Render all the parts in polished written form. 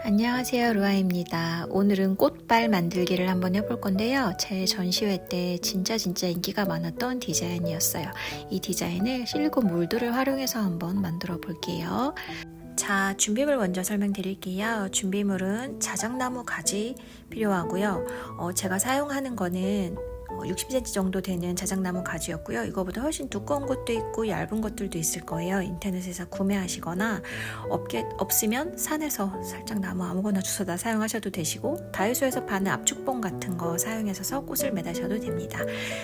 안녕하세요, 루아입니다. 오늘은 꽃발 만들기를 한번 해볼 건데요. 제 전시회 때 진짜 인기가 많았던 디자인이었어요. 이 디자인을 실리콘 몰드를 활용해서 한번 만들어 볼게요. 자, 준비물 먼저 설명드릴게요. 준비물은 자작나무 가지 필요하고요. 제가 사용하는 거는 60cm 정도 되는 자작나무 가지였고요. 이거보다 훨씬 두꺼운 것도 있고 얇은 것들도 있을 거예요. 인터넷에서 구매하시거나 없으면 산에서 살짝 나무 아무거나 주워다 사용하셔도 되시고, 다이소에서 파는 압축봉 같은 거 사용해서 꽃을 매다셔도 됩니다.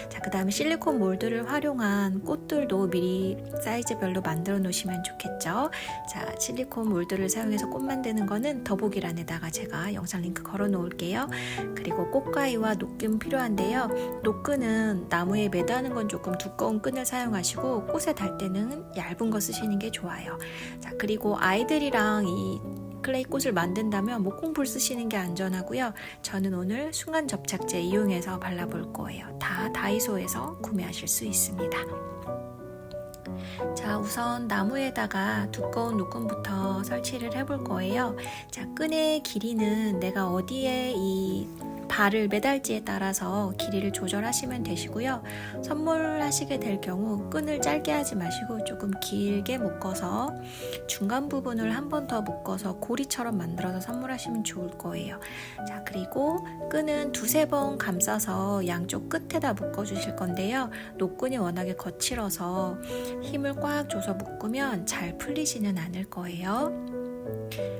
자, 그 다음에 실리콘 몰드를 활용한 꽃들도 미리 사이즈별로 만들어 놓으시면 좋겠죠. 자, 실리콘 몰드를 사용해서 꽃 만드는 거는 더보기란에다가 제가 영상 링크 걸어 놓을게요. 그리고 꽃가위와 녹균 필요한데요. 녹끈은 나무에 매다는 건 조금 두꺼운 끈을 사용하시고, 꽃에 달 때는 얇은 거 쓰시는 게 좋아요. 자, 그리고 아이들이랑 이 클레이 꽃을 만든다면 목공풀 쓰시는 게 안전하고요. 저는 오늘 순간 접착제 이용해서 발라볼 거예요. 다 다이소에서 구매하실 수 있습니다. 자, 우선 나무에다가 두꺼운 녹끈부터 설치를 해볼 거예요. 자, 끈의 길이는 내가 어디에 이 발을 매달지에 따라서 길이를 조절하시면 되시고요. 선물하시게 될 경우 끈을 짧게 하지 마시고 조금 길게 묶어서 중간 부분을 한 번 더 묶어서 고리처럼 만들어서 선물하시면 좋을 거예요. 자, 그리고 끈은 두세 번 감싸서 양쪽 끝에다 묶어 주실 건데요. 녹끈이 워낙에 거칠어서 힘을 꽉 줘서 묶으면 잘 풀리지는 않을 거예요.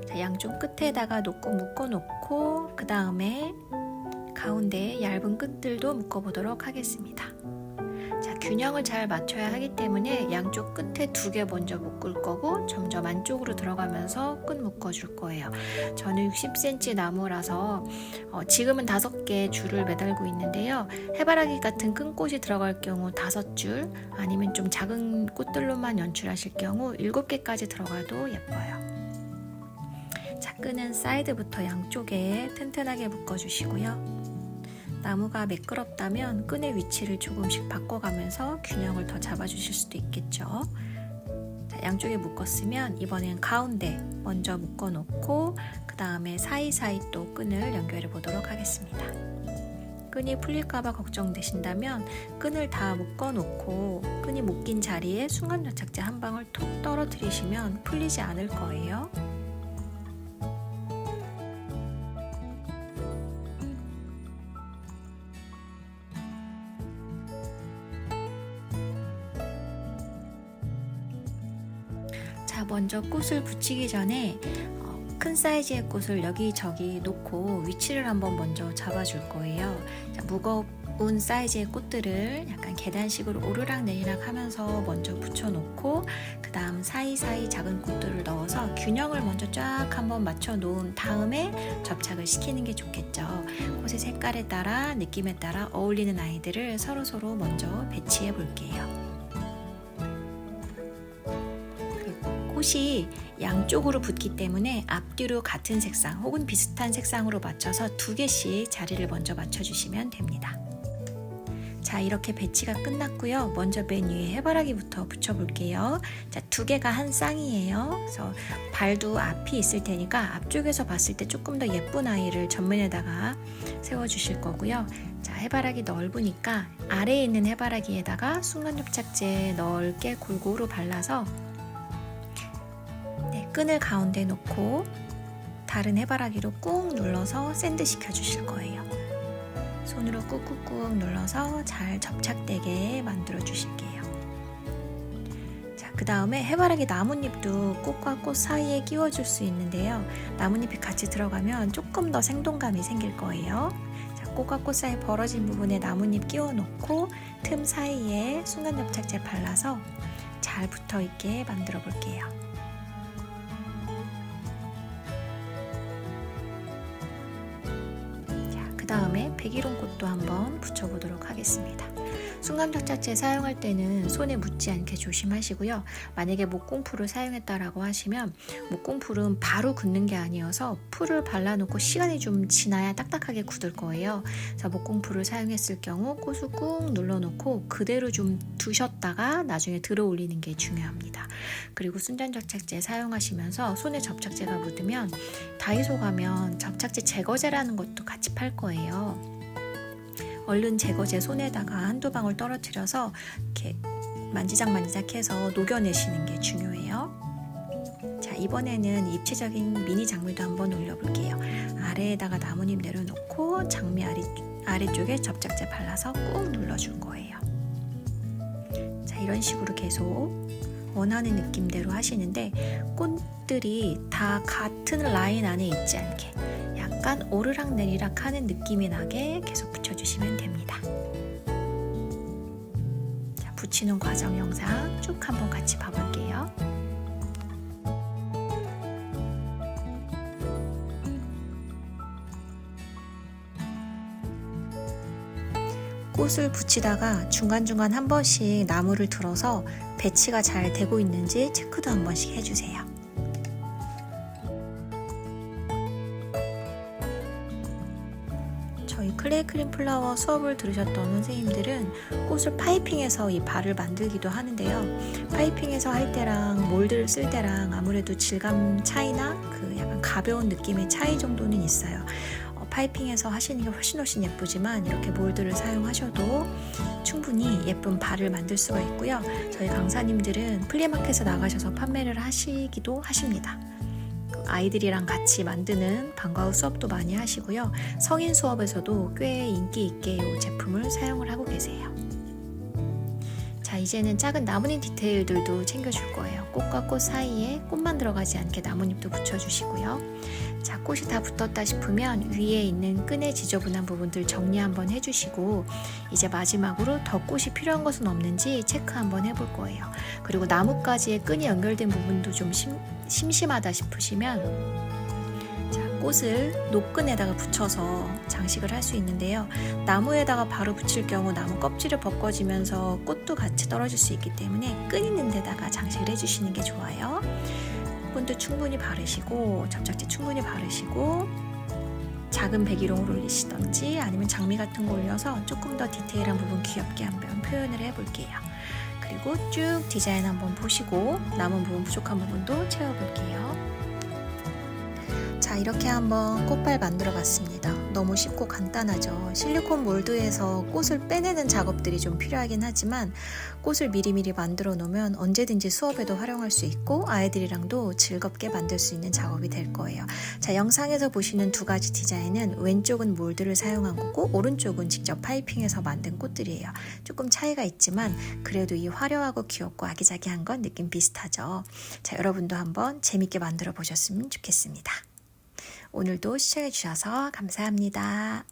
자, 양쪽 끝에다가 녹끈 묶어 놓고 그 다음에 가운데 얇은 끝들도 묶어보도록 하겠습니다. 자, 균형을 잘 맞춰야 하기 때문에 양쪽 끝에 2개 먼저 묶을 거고 점점 안쪽으로 들어가면서 끈 묶어줄 거예요. 저는 60cm 나무라서 지금은 5개 줄을 매달고 있는데요. 해바라기 같은 큰 꽃이 들어갈 경우 5줄, 아니면 좀 작은 꽃들로만 연출하실 경우 7개까지 들어가도 예뻐요. 자, 끈은 사이드부터 양쪽에 튼튼하게 묶어주시고요. 나무가 매끄럽다면 끈의 위치를 조금씩 바꿔가면서 균형을 더 잡아주실 수도 있겠죠. 자, 양쪽에 묶었으면 이번엔 가운데 먼저 묶어놓고 그 다음에 사이사이 또 끈을 연결해 보도록 하겠습니다. 끈이 풀릴까봐 걱정되신다면 끈을 다 묶어놓고 끈이 묶인 자리에 순간접착제 한 방울 톡 떨어뜨리시면 풀리지 않을 거예요. 자, 먼저 꽃을 붙이기 전에 큰 사이즈의 꽃을 여기저기 놓고 위치를 한번 먼저 잡아줄 거예요. 자, 무거운 사이즈의 꽃들을 약간 계단식으로 오르락내리락 하면서 먼저 붙여놓고 그 다음 사이사이 작은 꽃들을 넣어서 균형을 먼저 쫙 한번 맞춰 놓은 다음에 접착을 시키는 게 좋겠죠. 꽃의 색깔에 따라 느낌에 따라 어울리는 아이들을 서로 먼저 배치해 볼게요. 꽃이 양쪽으로 붙기 때문에 앞뒤로 같은 색상 혹은 비슷한 색상으로 맞춰서 2개씩 자리를 먼저 맞춰주시면 됩니다. 자, 이렇게 배치가 끝났고요. 먼저 맨 위에 해바라기부터 붙여볼게요. 자, 2개가 한 쌍이에요. 그래서 발도 앞이 있을 테니까 앞쪽에서 봤을 때 조금 더 예쁜 아이를 전면에다가 세워주실 거고요. 자, 해바라기 넓으니까 아래에 있는 해바라기에다가 순간접착제 넓게 골고루 발라서 끈을 가운데 놓고 다른 해바라기로 꾹 눌러서 샌드 시켜 주실 거예요. 손으로 꾹꾹꾹 눌러서 잘 접착되게 만들어 주실게요. 자, 그 다음에 해바라기 나뭇잎도 꽃과 꽃 사이에 끼워줄 수 있는데요. 나뭇잎이 같이 들어가면 조금 더 생동감이 생길 거예요. 자, 꽃과 꽃 사이 벌어진 부분에 나뭇잎 끼워 놓고 틈 사이에 순간접착제 발라서 잘 붙어 있게 만들어 볼게요. 그 다음에 백일홍 꽃도 한번 붙여보도록 하겠습니다. 순감 접착제 사용할 때는 손에 묻지 않게 조심하시고요. 만약에 목공풀을 사용했다라고 하시면 목공풀은 바로 굳는 게 아니어서 풀을 발라놓고 시간이 좀 지나야 딱딱하게 굳을 거예요. 그래서 목공풀을 사용했을 경우 꽃을 꾹 눌러놓고 그대로 좀 두셨다가 나중에 들어 올리는 게 중요합니다. 그리고 순감 접착제 사용하시면서 손에 접착제가 묻으면 다이소 가면 접착제 제거제라는 것도 같이 팔 거예요. 얼른 제거제 손에다가 한두 방울 떨어뜨려서 이렇게 만지작만지작 해서 녹여내시는 게 중요해요. 자, 이번에는 입체적인 미니 장미도 한번 올려볼게요. 아래에다가 나뭇잎 내려놓고 장미 아래쪽에 접착제 발라서 꾹 눌러줄 거예요. 자, 이런 식으로 계속 원하는 느낌대로 하시는데 꽃들이 다 같은 라인 안에 있지 않게 약간 오르락 내리락 하는 느낌이 나게 계속 붙여주시면 됩니다. 자, 붙이는 과정 영상 쭉 한번 같이 봐볼게요. 꽃을 붙이다가 중간중간 한 번씩 나무를 들어서 배치가 잘 되고 있는지 체크도 한 번씩 해주세요. 저희 클레이 크림 플라워 수업을 들으셨던 선생님들은 꽃을 파이핑해서 이 발을 만들기도 하는데요. 파이핑해서 할 때랑 몰드를 쓸 때랑 아무래도 질감 차이나 그 약간 가벼운 느낌의 차이 정도는 있어요. 파이핑해서 하시는 게 훨씬 예쁘지만 이렇게 몰드를 사용하셔도 충분히 예쁜 발을 만들 수가 있고요. 저희 강사님들은 플리마켓에 나가셔서 판매를 하시기도 하십니다. 아이들이랑 같이 만드는 방과 후 수업도 많이 하시고요. 성인 수업에서도 꽤 인기 있게 이 제품을 사용을 하고 계세요. 자, 이제는 작은 나뭇잎 디테일들도 챙겨줄 거예요. 꽃과 꽃 사이에 꽃만 들어가지 않게 나뭇잎도 붙여주시고요. 자, 꽃이 다 붙었다 싶으면 위에 있는 끈의 지저분한 부분들 정리 한번 해주시고 이제 마지막으로 더 꽃이 필요한 것은 없는지 체크 한번 해볼 거예요. 그리고 나뭇가지에 끈이 연결된 부분도 좀 심심하다 싶으시면 꽃을 노끈에다가 붙여서 장식을 할 수 있는데요. 나무에다가 바로 붙일 경우 나무 껍질을 벗겨지면서 꽃도 같이 떨어질 수 있기 때문에 끈 있는 데다가 장식을 해주시는 게 좋아요. 끈도 충분히 바르시고 접착제 충분히 바르시고 작은 배기롱을 올리시던지 아니면 장미 같은 거 올려서 조금 더 디테일한 부분 귀엽게 한번 표현을 해볼게요. 그리고 쭉 디자인 한번 보시고 남은 부분 부족한 부분도 채워볼게요. 자, 이렇게 한번 꽃발 만들어 봤습니다. 너무 쉽고 간단하죠. 실리콘 몰드에서 꽃을 빼내는 작업들이 좀 필요하긴 하지만 꽃을 미리미리 만들어 놓으면 언제든지 수업에도 활용할 수 있고 아이들이랑도 즐겁게 만들 수 있는 작업이 될 거예요. 자, 영상에서 보시는 두 가지 디자인은 왼쪽은 몰드를 사용한 거고 오른쪽은 직접 파이핑해서 만든 꽃들이에요. 조금 차이가 있지만 그래도 이 화려하고 귀엽고 아기자기한 건 느낌 비슷하죠. 자, 여러분도 한번 재밌게 만들어 보셨으면 좋겠습니다. 오늘도 시청해 주셔서 감사합니다.